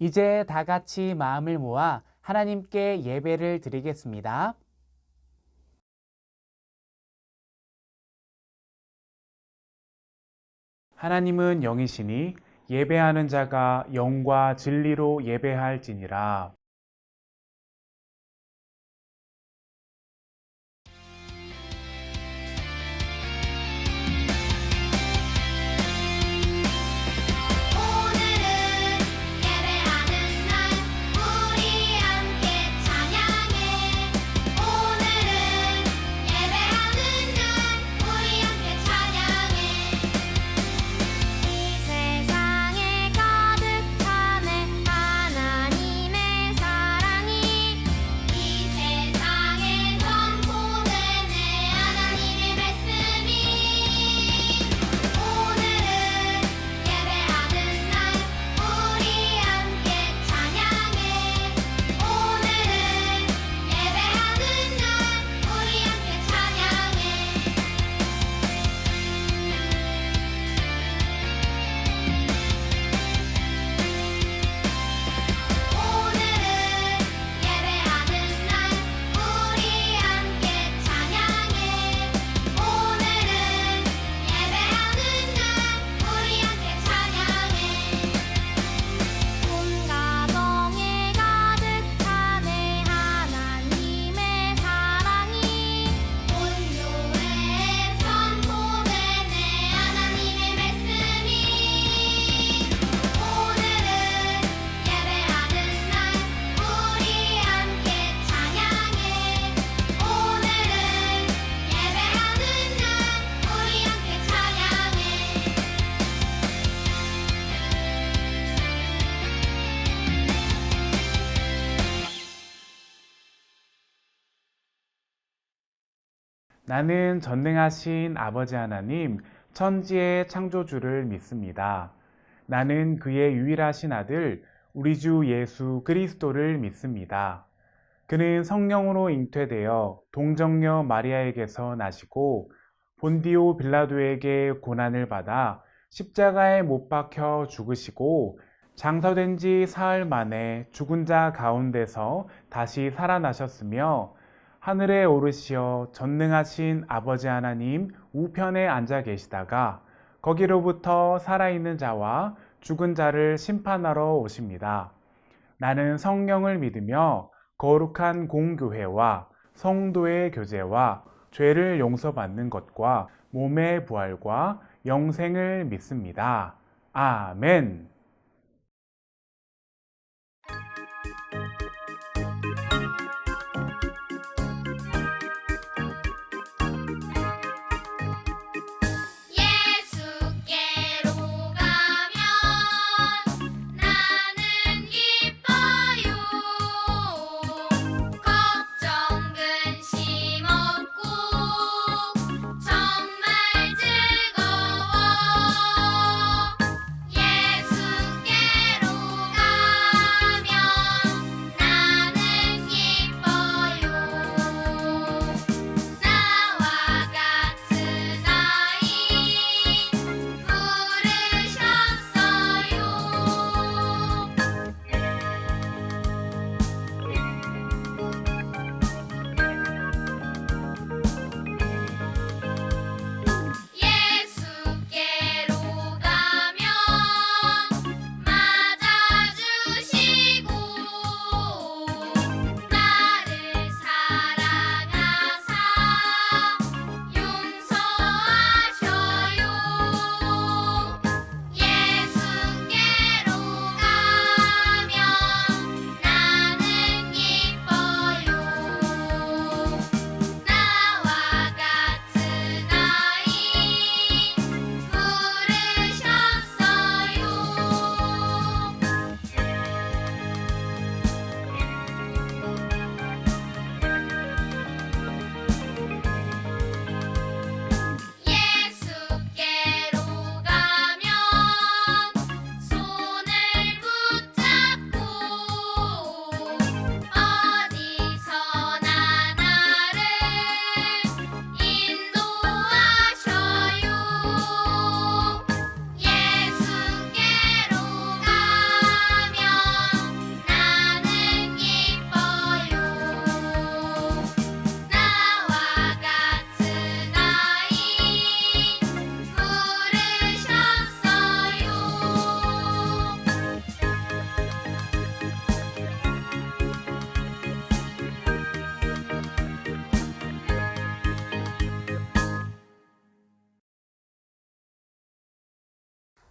이제 다 같이 마음을 모아 하나님께 예배를 드리겠습니다. 하나님은 영이시니 예배하는 자가 영과 진리로 예배할지니라. 오늘은 예배하는 날 우리 함께 찬양해. 오늘은 예배하는 날 우리 함께 찬양해. 이 세상에 가득 차네 하나님의 사랑이. 이 세상에 선포되네 하나님의 말씀이. 오늘은 예배하는 날 우리 함께 찬양해. 오늘은 예배하는 날 우리 함께 찬양해. 오늘은 예배하는 날 우리 함께 찬양해. 오늘은 예배하는 날 우리 함께 찬양해. 온 가정에 가득 차네 하나님의 사랑이. 온 교회에 선포되네 하나님의 말씀이. 오늘은 예배하는 날 우리 함께 찬양해. 오늘은 예배하는 날 우리 함께 찬양해. 나는 전능하신 아버지 하나님, 천지의 창조주를 믿습니다. 나는 그의 유일하신 아들, 우리 주 예수 그리스도를 믿습니다. 그는 성령으로 잉태되어 동정녀 마리아에게서 나시고 본디오 빌라도에게 고난을 받아 십자가에 못 박혀 죽으시고 장사된 지 사흘 만에 죽은 자 가운데서 다시 살아나셨으며 하늘에 오르시어 전능하신 아버지 하나님 우편에 앉아 계시다가 거기로부터 살아있는 자와 죽은 자를 심판하러 오십니다. 나는 성령을 믿으며 거룩한 공교회와 성도의 교제와 죄를 용서받는 것과 몸의 부활과 영생을 믿습니다. 아멘. 예수께로 가면 나는 기뻐요. 걱정 근심 없고 정말 즐거워. 예수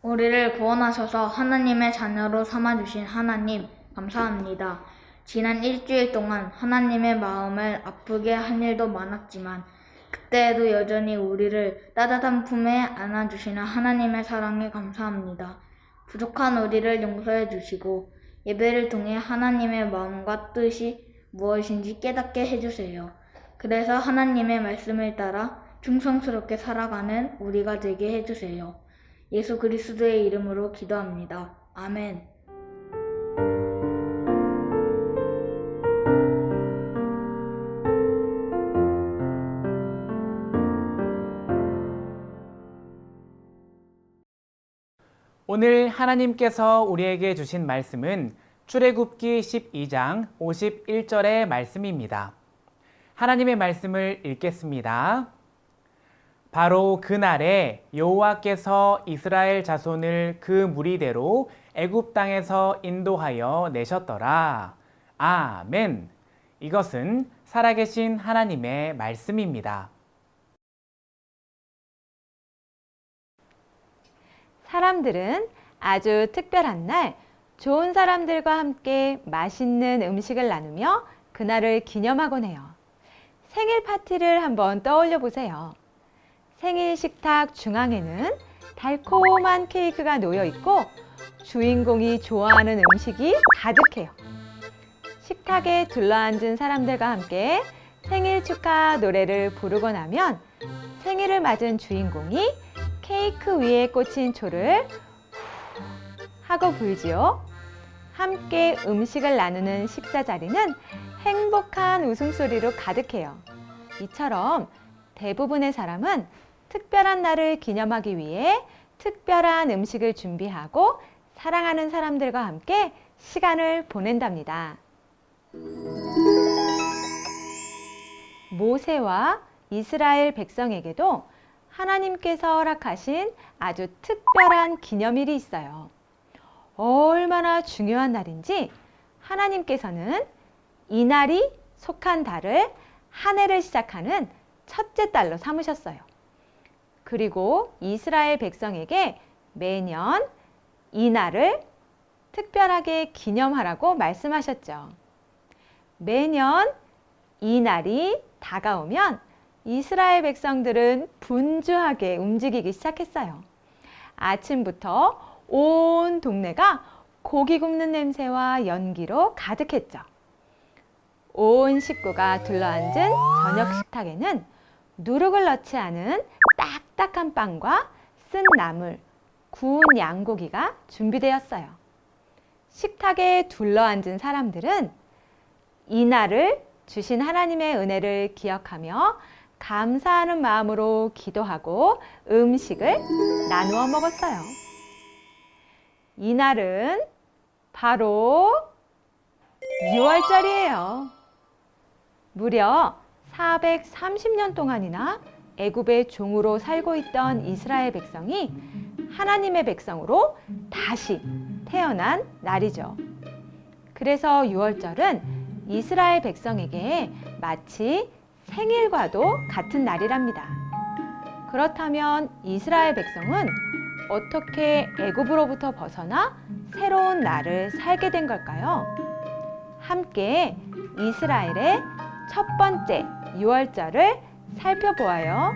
우리를 구원하셔서 하나님의 자녀로 삼아주신 하나님, 감사합니다. 지난 일주일 동안 하나님의 마음을 아프게 한 일도 많았지만 그때에도 여전히 우리를 따뜻한 품에 안아주시는 하나님의 사랑에 감사합니다. 부족한 우리를 용서해 주시고 예배를 통해 하나님의 마음과 뜻이 무엇인지 깨닫게 해주세요. 그래서 하나님의 말씀을 따라 충성스럽게 살아가는 우리가 되게 해주세요. 예수 그리스도의 이름으로 기도합니다. 아멘. 오늘 하나님께서 우리에게 주신 말씀은 출애굽기 12장 51절의 말씀입니다. 하나님의 말씀을 읽겠습니다. 바로 그날에 여호와께서 이스라엘 자손을 그 무리대로 애굽 땅에서 인도하여 내셨더라. 아멘. 이것은 살아계신 하나님의 말씀입니다. 사람들은 아주 특별한 날 좋은 사람들과 함께 맛있는 음식을 나누며 그날을 기념하곤 해요. 생일 파티를 한번 떠올려 보세요. 생일 식탁 중앙에는 달콤한 케이크가 놓여 있고 주인공이 좋아하는 음식이 가득해요. 식탁에 둘러앉은 사람들과 함께 생일 축하 노래를 부르고 나면 생일을 맞은 주인공이 케이크 위에 꽂힌 초를 후 하고 불지요. 함께 음식을 나누는 식사 자리는 행복한 웃음소리로 가득해요. 이처럼 대부분의 사람은 특별한 날을 기념하기 위해 특별한 음식을 준비하고 사랑하는 사람들과 함께 시간을 보낸답니다. 모세와 이스라엘 백성에게도 하나님께서 허락하신 아주 특별한 기념일이 있어요. 얼마나 중요한 날인지 하나님께서는 이 날이 속한 달을 한 해를 시작하는 첫째 달로 삼으셨어요. 그리고 이스라엘 백성에게 매년 이 날을 특별하게 기념하라고 말씀하셨죠. 매년 이 날이 다가오면 이스라엘 백성들은 분주하게 움직이기 시작했어요. 아침부터 온 동네가 고기 굽는 냄새와 연기로 가득했죠. 온 식구가 둘러앉은 저녁 식탁에는 누룩을 넣지 않은 딱딱한 빵과 쓴 나물, 구운 양고기가 준비되었어요. 식탁에 둘러앉은 사람들은 이날을 주신 하나님의 은혜를 기억하며 감사하는 마음으로 기도하고 음식을 나누어 먹었어요. 이날은 바로 6월절이에요. 무려 430년 동안이나 애굽의 종으로 살고 있던 이스라엘 백성이 하나님의 백성으로 다시 태어난 날이죠. 그래서 6월절은 이스라엘 백성에게 마치 생일과도 같은 날이랍니다. 그렇다면 이스라엘 백성은 어떻게 애굽으로부터 벗어나 새로운 날을 살게 된 걸까요? 함께 이스라엘의 첫 번째 6월절을 살펴보아요.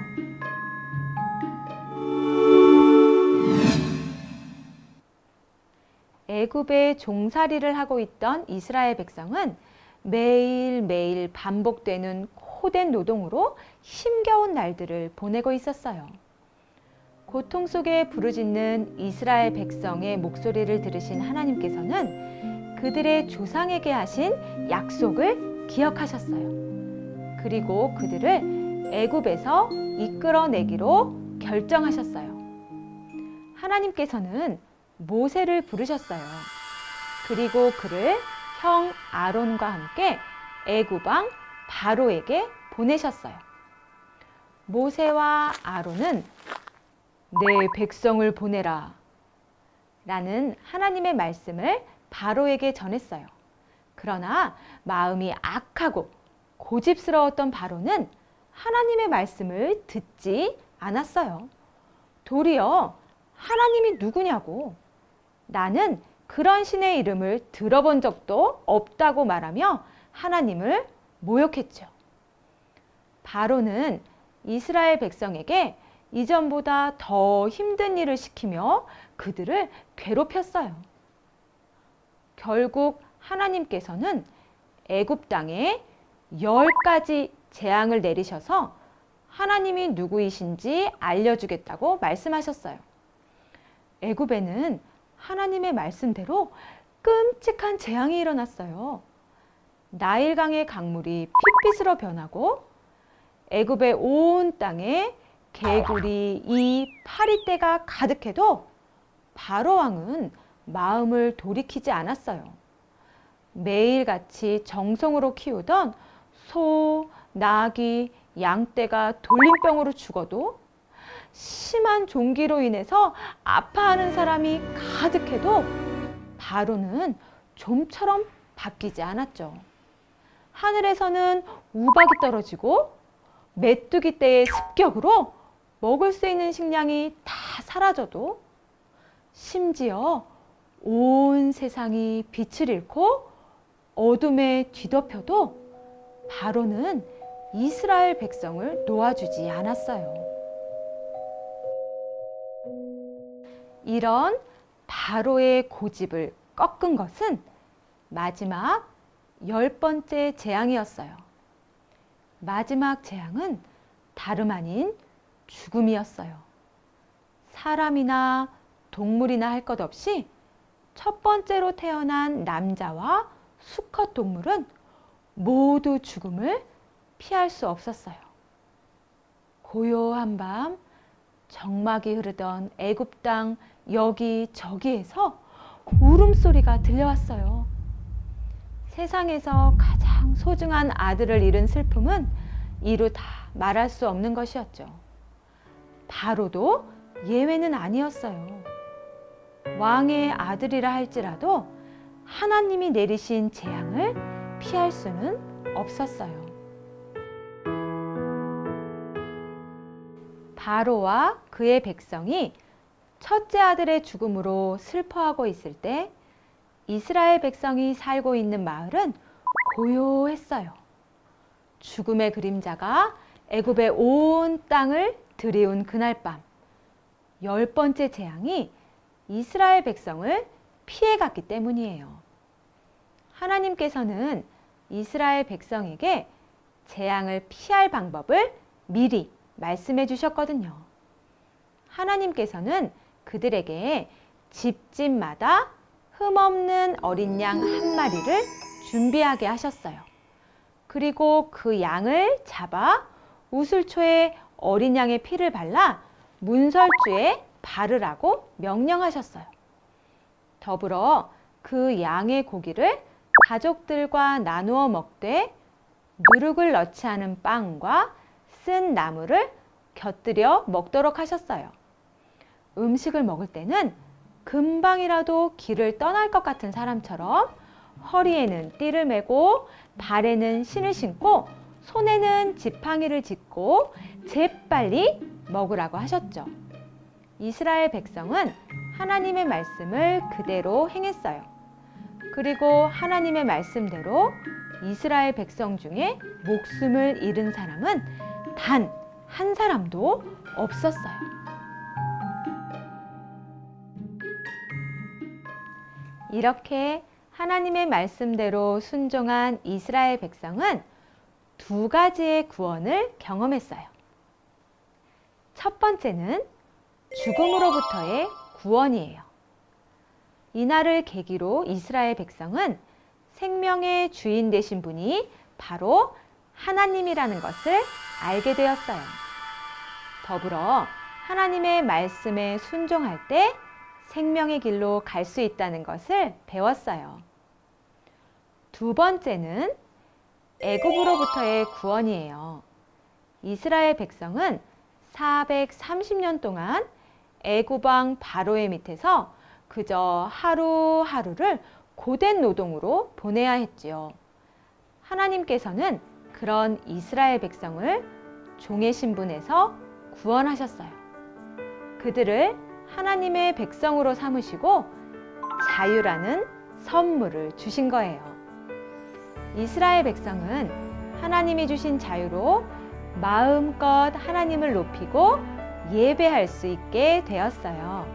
애굽의 종살이를 하고 있던 이스라엘 백성은 매일매일 반복되는 고된 노동으로 힘겨운 날들을 보내고 있었어요. 고통 속에 부르짖는 이스라엘 백성의 목소리를 들으신 하나님께서는 그들의 조상에게 하신 약속을 기억하셨어요. 그리고 그들을 애굽에서 이끌어내기로 결정하셨어요. 하나님께서는 모세를 부르셨어요. 그리고 그를 형 아론과 함께 애굽 왕 바로에게 보내셨어요. 모세와 아론은 내 백성을 보내라 라는 하나님의 말씀을 바로에게 전했어요. 그러나 마음이 악하고 고집스러웠던 바로는 하나님의 말씀을 듣지 않았어요. 도리어 하나님이 누구냐고. 나는 그런 신의 이름을 들어본 적도 없다고 말하며 하나님을 모욕했죠. 바로는 이스라엘 백성에게 이전보다 더 힘든 일을 시키며 그들을 괴롭혔어요. 결국 하나님께서는 애굽 땅에 10가지 재앙을 내리셔서 하나님이 누구이신지 알려주겠다고 말씀하셨어요. 애굽에는 하나님의 말씀대로 끔찍한 재앙이 일어났어요. 나일강의 강물이 핏빛으로 변하고 애굽의 온 땅에 개구리, 이, 파리떼가 가득해도 바로 왕은 마음을 돌이키지 않았어요. 매일같이 정성으로 키우던 소, 나귀, 양떼가 돌림병으로 죽어도 심한 종기로 인해서 아파하는 사람이 가득해도 바로는 좀처럼 바뀌지 않았죠. 하늘에서는 우박이 떨어지고 메뚜기 떼의 습격으로 먹을 수 있는 식량이 다 사라져도 심지어 온 세상이 빛을 잃고 어둠에 뒤덮여도 바로는 이스라엘 백성을 놓아주지 않았어요. 이런 바로의 고집을 꺾은 것은 마지막 10번째 재앙이었어요. 마지막 재앙은 다름 아닌 죽음이었어요. 사람이나 동물이나 할 것 없이 첫 번째로 태어난 남자와 수컷 동물은 모두 죽음을 피할 수 없었어요. 고요한 밤 정막이 흐르던 애굽 땅 여기저기에서 울음소리가 들려왔어요. 세상에서 가장 소중한 아들을 잃은 슬픔은 이루 다 말할 수 없는 것이었죠. 바로도 예외는 아니었어요. 왕의 아들이라 할지라도 하나님이 내리신 재앙을 피할 수는 없었어요. 바로와 그의 백성이 첫째 아들의 죽음으로 슬퍼하고 있을 때 이스라엘 백성이 살고 있는 마을은 고요했어요. 죽음의 그림자가 애굽의 온 땅을 들이운 그날 밤 10번째 재앙이 이스라엘 백성을 피해갔기 때문이에요. 하나님께서는 이스라엘 백성에게 재앙을 피할 방법을 미리 말씀해 주셨거든요. 하나님께서는 그들에게 집집마다 흠없는 어린 양 한 마리를 준비하게 하셨어요. 그리고 그 양을 잡아 우슬초에 어린 양의 피를 발라 문설주에 바르라고 명령하셨어요. 더불어 그 양의 고기를 가족들과 나누어 먹되 누룩을 넣지 않은 빵과 쓴 나물을 곁들여 먹도록 하셨어요. 음식을 먹을 때는 금방이라도 길을 떠날 것 같은 사람처럼 허리에는 띠를 메고 발에는 신을 신고 손에는 지팡이를 짚고 재빨리 먹으라고 하셨죠. 이스라엘 백성은 하나님의 말씀을 그대로 행했어요. 그리고 하나님의 말씀대로 이스라엘 백성 중에 목숨을 잃은 사람은 단 한 사람도 없었어요. 이렇게 하나님의 말씀대로 순종한 이스라엘 백성은 두 가지의 구원을 경험했어요. 첫 번째는 죽음으로부터의 구원이에요. 이날을 계기로 이스라엘 백성은 생명의 주인 되신 분이 바로 하나님이라는 것을 알게 되었어요. 더불어 하나님의 말씀에 순종할 때 생명의 길로 갈 수 있다는 것을 배웠어요. 두 번째는 애굽으로부터의 구원이에요. 이스라엘 백성은 430년 동안 애굽 왕 바로의 밑에서 그저 하루하루를 고된 노동으로 보내야 했지요. 하나님께서는 그런 이스라엘 백성을 종의 신분에서 구원하셨어요. 그들을 하나님의 백성으로 삼으시고 자유라는 선물을 주신 거예요. 이스라엘 백성은 하나님이 주신 자유로 마음껏 하나님을 높이고 예배할 수 있게 되었어요.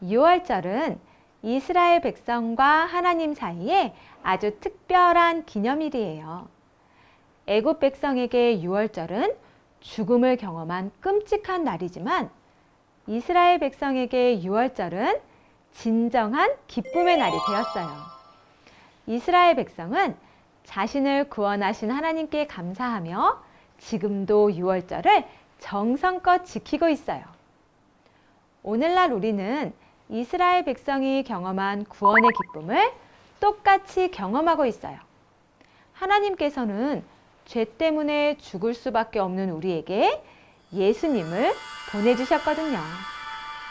유월절은 이스라엘 백성과 하나님 사이에 아주 특별한 기념일이에요. 애굽 백성에게 유월절은 죽음을 경험한 끔찍한 날이지만 이스라엘 백성에게 유월절은 진정한 기쁨의 날이 되었어요. 이스라엘 백성은 자신을 구원하신 하나님께 감사하며 지금도 유월절을 정성껏 지키고 있어요. 오늘날 우리는 이스라엘 백성이 경험한 구원의 기쁨을 똑같이 경험하고 있어요. 하나님께서는 죄 때문에 죽을 수밖에 없는 우리에게 예수님을 보내주셨거든요.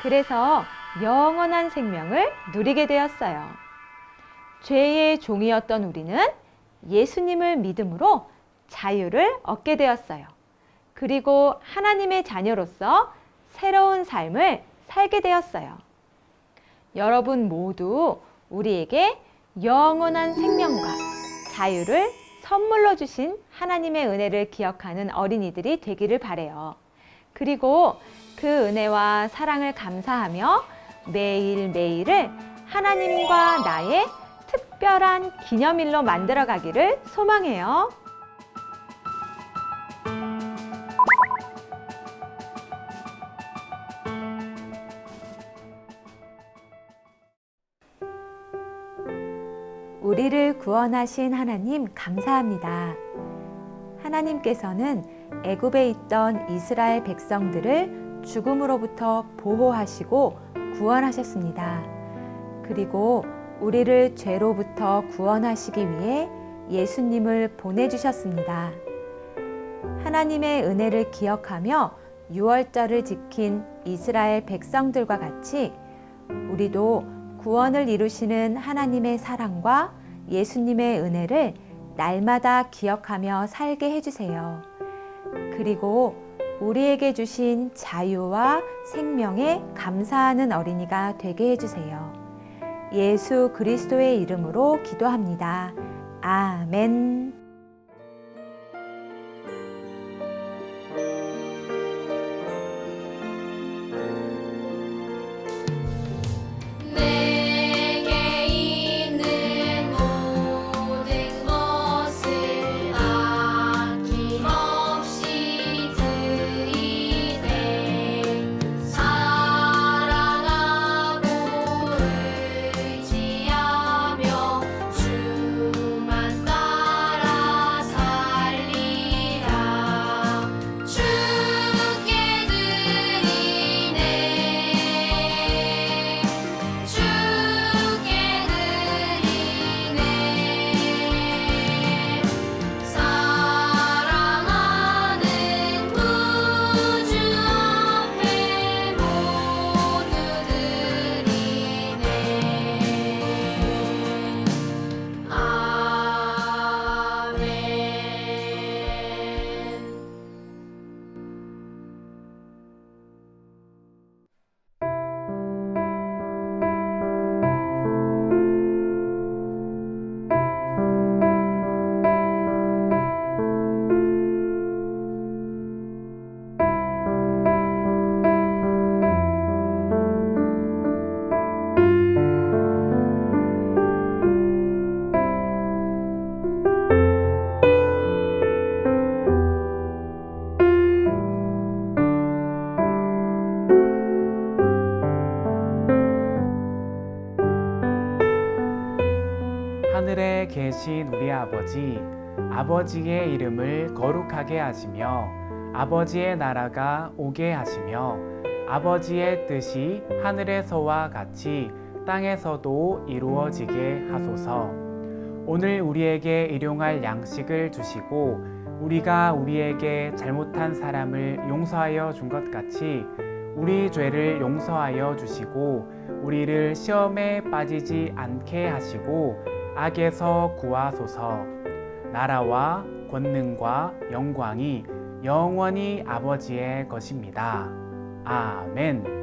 그래서 영원한 생명을 누리게 되었어요. 죄의 종이었던 우리는 예수님을 믿음으로 자유를 얻게 되었어요. 그리고 하나님의 자녀로서 새로운 삶을 살게 되었어요. 여러분 모두 우리에게 영원한 생명과 자유를 선물로 주신 하나님의 은혜를 기억하는 어린이들이 되기를 바라요. 그리고 그 은혜와 사랑을 감사하며 매일매일을 하나님과 나의 특별한 기념일로 만들어 가기를 소망해요. 우리를 구원하신 하나님 감사합니다. 하나님께서는 애굽에 있던 이스라엘 백성들을 죽음으로부터 보호하시고 구원하셨습니다. 그리고 우리를 죄로부터 구원하시기 위해 예수님을 보내주셨습니다. 하나님의 은혜를 기억하며 유월절을 지킨 이스라엘 백성들과 같이 우리도 구원을 이루시는 하나님의 사랑과 예수님의 은혜를 날마다 기억하며 살게 해주세요. 그리고 우리에게 주신 자유와 생명에 감사하는 어린이가 되게 해주세요. 예수 그리스도의 이름으로 기도합니다. 아멘. 내게 있는 모든 것을 아낌없이 드리네. 사랑하고 의지하며 주만 따라 살리라. 주께 드리네. 주께 드리네. 사랑하는 구주 앞에 모두 드리네. 아멘. 하늘에 계신 우리 아버지, 아버지의 이름을 거룩하게 하시며 아버지의 나라가 오게 하시며 아버지의 뜻이 하늘에서와 같이 땅에서도 이루어지게 하소서. 오늘 우리에게 일용할 양식을 주시고 우리가 우리에게 잘못한 사람을 용서하여 준 것 같이 우리 죄를 용서하여 주시고 우리를 시험에 빠지지 않게 하시고 악에서 구하소서. 나라와 권능과 영광이 영원히 아버지의 것입니다. 아멘.